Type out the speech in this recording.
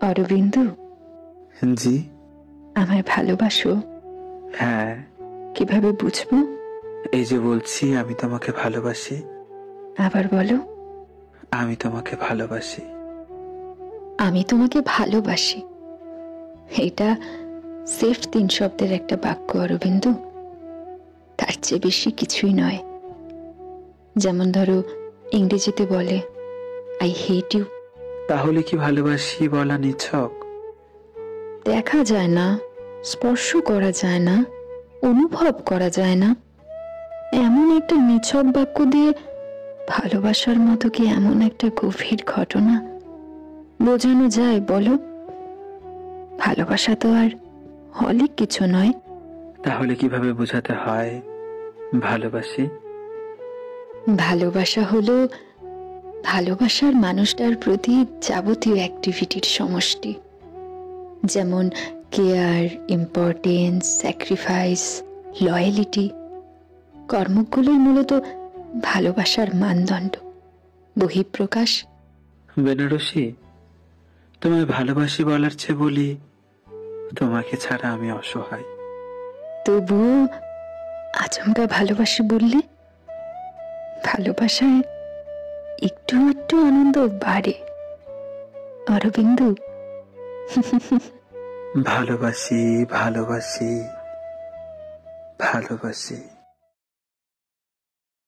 অরবিন্দু, জি। আমায় ভালোবাসো? হ্যাঁ। কিভাবে বুঝবো? এই যে বলছি আমি তোমাকে ভালোবাসি। আবার বলো। আমি তোমাকে ভালোবাসি। আমি তোমাকে ভালোবাসি, এটা সেফ 3 শব্দের একটা বাক্য অরবিন্দু, তার চেয়ে বেশি কিছুই নয়। যেমন ধরো ইংরেজিতে বলে আই হেট ইউ। তাহলে কি ভালোবাসি বলা নিছক? দেখা যায় না, স্পর্শ করা যায় না, অনুভব করা যায় না, এমন একটা নিছক বাক্য দিয়ে ভালোবাসার মতো কি এমন একটা গভীর ঘটনা বোঝানো যায় বলো? ভালোবাসা তো আর হলিক কিছু নয়। তাহলে কিভাবে বোঝাতে হয় ভালোবাসি? ভালোবাসা হলো ভালোবাসার মানুষটার প্রতি যাবতীয় অ্যাক্টিভিটির সমষ্টি, যেমন কেয়ার, ইম্পর্টেন্স, স্যাক্রিফাইস, লয়ালিটি। কর্মগুলোই মূলত ভালোবাসার মানদণ্ড, বহিঃপ্রকাশ। বেনারসি, তোমায় ভালোবাসি বলার চেয়ে বলি তোমাকে ছাড়া আমি অসহায়। তবুও আচমকা ভালোবাসি বললে ভালোবাসায় একটু একটু আনন্দ বাড়ে অরবিন্দু। ভালোবাসি, ভালোবাসি, ভালোবাসি।